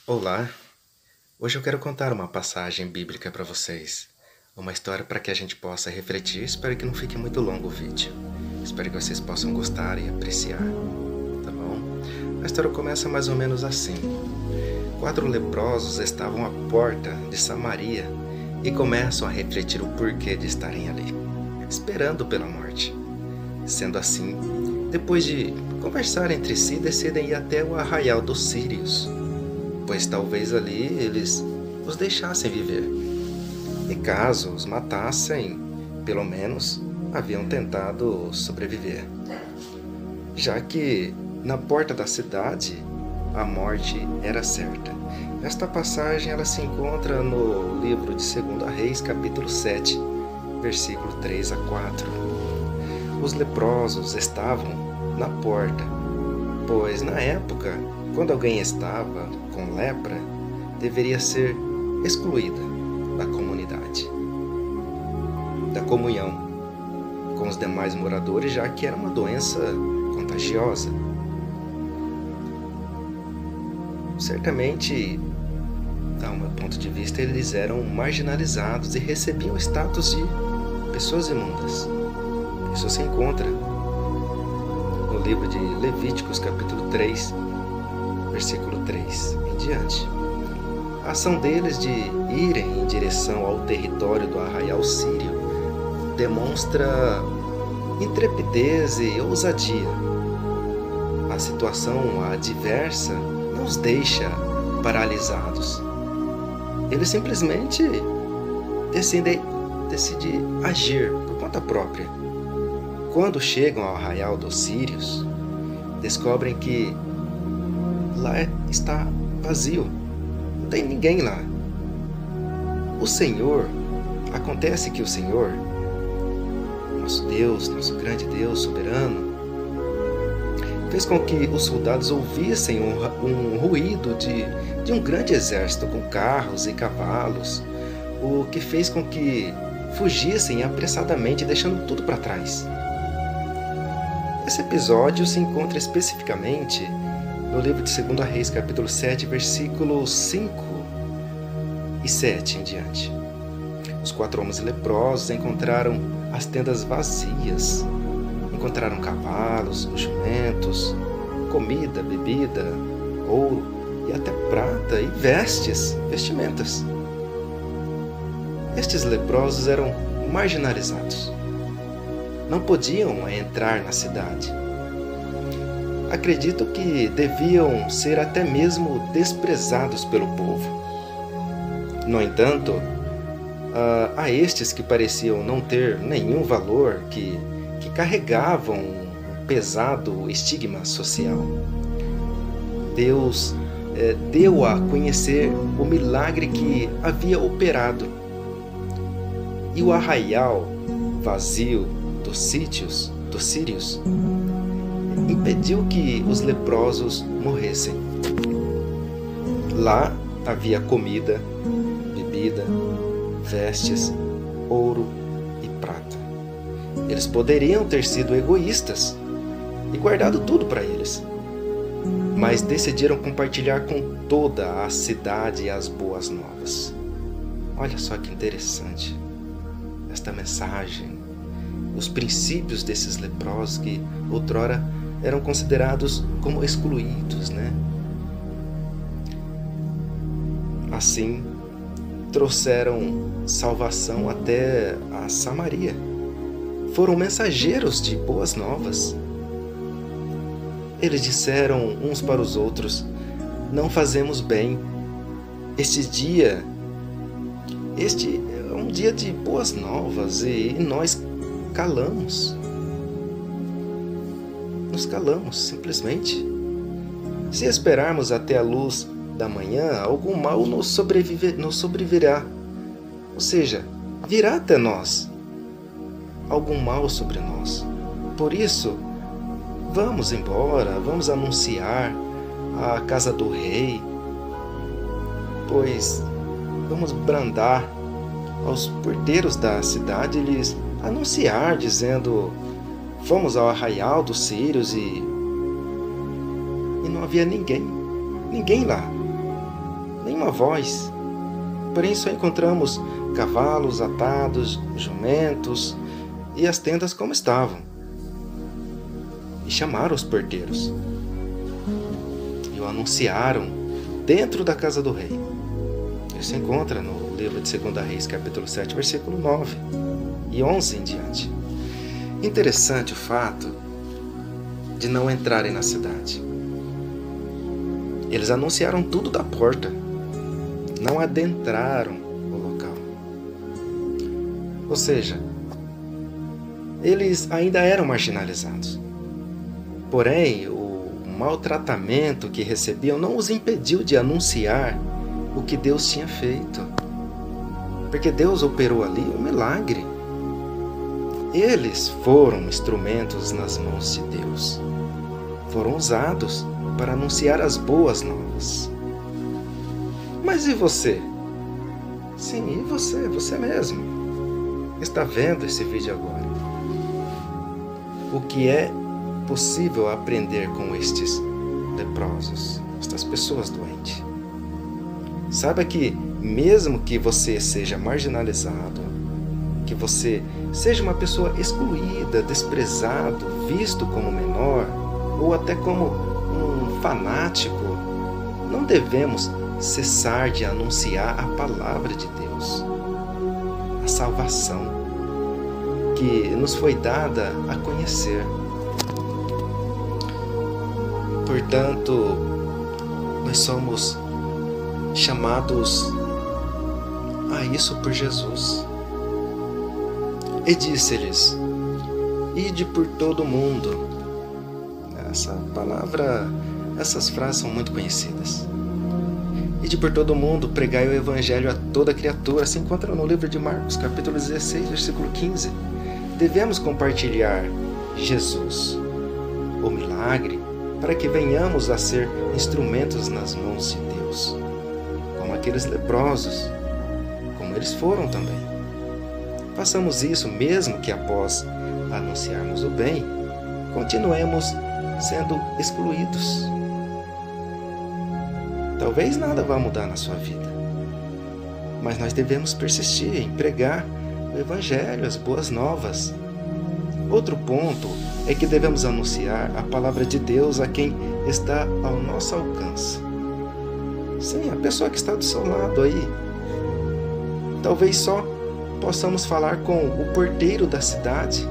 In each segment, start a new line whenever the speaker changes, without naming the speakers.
Olá, hoje eu quero contar uma passagem bíblica para vocês. Uma história para que a gente possa refletir. Espero que não fique muito longo o vídeo. Espero que vocês possam gostar e apreciar, tá bom? A história começa mais ou menos assim. 4 leprosos estavam à porta de Samaria e começam a refletir o porquê de estarem ali, esperando pela morte. Sendo assim, depois de conversar entre si, decidem ir até o arraial dos sírios, pois talvez ali eles os deixassem viver. E caso os matassem, pelo menos haviam tentado sobreviver. Já que na porta da cidade a morte era certa. Esta passagem ela se encontra no livro de 2 Reis, capítulo 7, versículo 3 a 4. Os leprosos estavam na porta, pois na época, quando alguém estava com lepra, deveria ser excluída da comunidade, da comunhão com os demais moradores, já que era uma doença contagiosa. Certamente, ao meu ponto de vista, eles eram marginalizados e recebiam o status de pessoas imundas. Isso se encontra no livro de Levíticos, capítulo 3, versículo 3 em diante. A ação deles de irem em direção ao território do arraial sírio demonstra intrepidez e ousadia. A situação adversa não os deixa paralisados. Eles simplesmente decidem agir por conta própria. Quando chegam ao arraial dos sírios, descobrem que lá está vazio, não tem ninguém lá. Acontece que o Senhor, nosso Deus, nosso grande Deus soberano, fez com que os soldados ouvissem um ruído de um grande exército com carros e cavalos, o que fez com que fugissem apressadamente, deixando tudo para trás. Esse episódio se encontra especificamente no livro de 2 Reis, capítulo 7, versículos 5 e 7 em diante. Os 4 homens leprosos encontraram as tendas vazias, encontraram cavalos, jumentos, comida, bebida, ouro e até prata e vestimentas. Estes leprosos eram marginalizados. Não podiam entrar na cidade. Acredito que deviam ser até mesmo desprezados pelo povo. No entanto, a estes que pareciam não ter nenhum valor, que carregavam um pesado estigma social, Deus deu a conhecer o milagre que havia operado. E o arraial vazio dos sírios impediu que os leprosos morressem. Lá havia comida, bebida, vestes, ouro e prata. Eles poderiam ter sido egoístas e guardado tudo para eles, mas decidiram compartilhar com toda a cidade as boas novas. Olha só que interessante esta mensagem, os princípios desses leprosos que outrora eram considerados como excluídos, né? Assim, trouxeram salvação até a Samaria. Foram mensageiros de boas novas. Eles disseram uns para os outros: não fazemos bem. Este é um dia de boas novas e nós calamos. Nos calamos, simplesmente. Se esperarmos até a luz da manhã, algum mal nos sobrevirá. Ou seja, virá até nós algum mal sobre nós. Por isso, vamos embora, vamos anunciar a casa do rei, pois vamos brandar aos porteiros da cidade, lhes anunciar, dizendo: fomos ao arraial dos sírios e não havia ninguém lá. nenhuma voz. Porém, só encontramos cavalos atados, jumentos e as tendas como estavam. E chamaram os porteiros e o anunciaram dentro da casa do rei. Isso se encontra no livro de 2 Reis, capítulo 7, versículo 9 e 11 em diante. Interessante o fato de não entrarem na cidade. Eles anunciaram tudo da porta, não adentraram o local. Ou seja, eles ainda eram marginalizados. Porém, o maltratamento que recebiam não os impediu de anunciar o que Deus tinha feito. Porque Deus operou ali um milagre. Eles foram instrumentos nas mãos de Deus. Foram usados para anunciar as boas novas. Mas e você? Sim, e você? Você mesmo. Está vendo esse vídeo agora. O que é possível aprender com estes leprosos, estas pessoas doentes? Saiba que mesmo que você seja marginalizado, que você seja uma pessoa excluída, desprezado, visto como menor, ou até como um fanático, não devemos cessar de anunciar a palavra de Deus, a salvação que nos foi dada a conhecer. Portanto, nós somos chamados a isso por Jesus. E disse-lhes: ide por todo o mundo. Essa palavra, essas frases são muito conhecidas. Ide por todo o mundo, pregai o evangelho a toda criatura. Se encontra no livro de Marcos, capítulo 16, versículo 15. Devemos compartilhar Jesus, o milagre, para que venhamos a ser instrumentos nas mãos de Deus, como aqueles leprosos, como eles foram também. Façamos isso mesmo que após anunciarmos o bem, continuemos sendo excluídos. Talvez nada vá mudar na sua vida, mas nós devemos persistir em pregar o Evangelho, as boas novas. Outro ponto é que devemos anunciar a palavra de Deus a quem está ao nosso alcance. Sim, a pessoa que está do seu lado aí. Talvez só possamos falar com o porteiro da cidade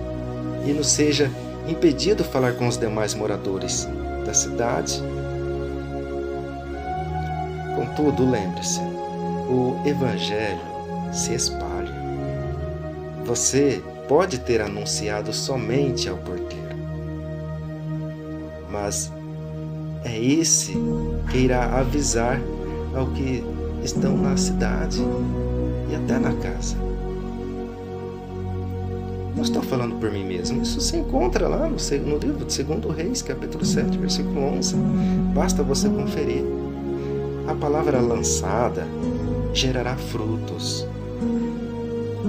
e nos seja impedido falar com os demais moradores da cidade. Contudo, lembre-se, o Evangelho se espalha. Você pode ter anunciado somente ao porteiro, mas é esse que irá avisar ao que estão na cidade e até na casa. Não estou falando por mim mesmo, isso se encontra lá no livro de 2 Reis, capítulo 7, versículo 11. Basta você conferir. A palavra lançada gerará frutos.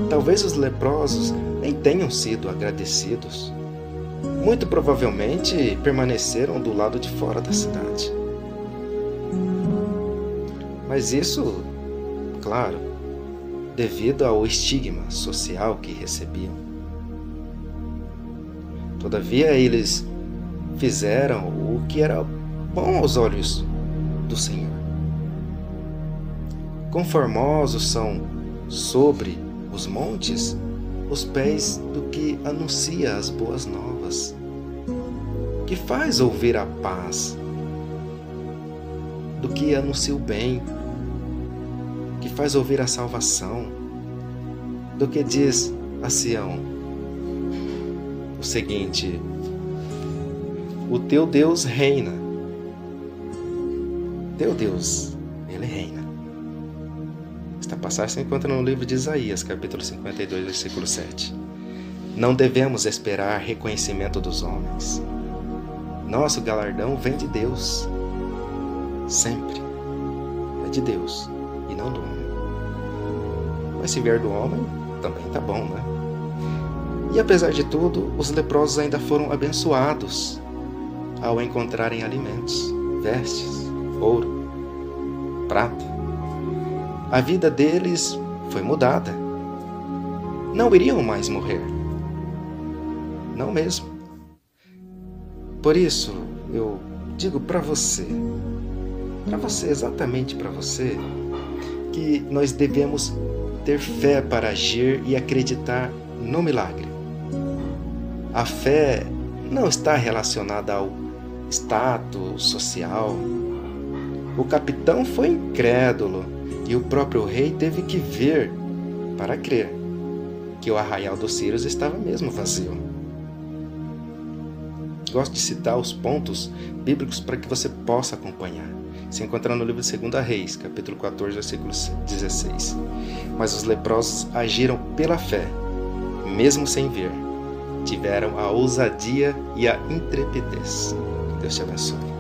Talvez os leprosos nem tenham sido agradecidos. Muito provavelmente permaneceram do lado de fora da cidade. Mas isso, claro, devido ao estigma social que recebiam. Todavia, eles fizeram o que era bom aos olhos do Senhor. Conformosos são sobre os montes os pés do que anuncia as boas novas, que faz ouvir a paz, do que anuncia o bem, que faz ouvir a salvação, do que diz a Sião o seguinte: o teu Deus reina. Teu Deus, ele reina. Esta passagem se encontra no livro de Isaías, capítulo 52, versículo 7. Não devemos esperar reconhecimento dos homens. Nosso galardão vem de Deus. Sempre. É de Deus e não do homem. Mas se vier do homem, também tá bom, né? E apesar de tudo, os leprosos ainda foram abençoados ao encontrarem alimentos, vestes, ouro, prata a vida deles foi mudada. Não iriam mais morrer. Não mesmo. Por isso, eu digo para você, exatamente para você, que nós devemos ter fé para agir e acreditar no milagre. A fé não está relacionada ao status social. O capitão foi incrédulo e o próprio rei teve que ver para crer que o arraial dos Círios estava mesmo vazio. Gosto de citar os pontos bíblicos para que você possa acompanhar. Se encontrar no livro de 2 Reis, capítulo 14, versículo 16. Mas os leprosos agiram pela fé, mesmo sem ver. Tiveram a ousadia e a intrepidez. Deus te abençoe.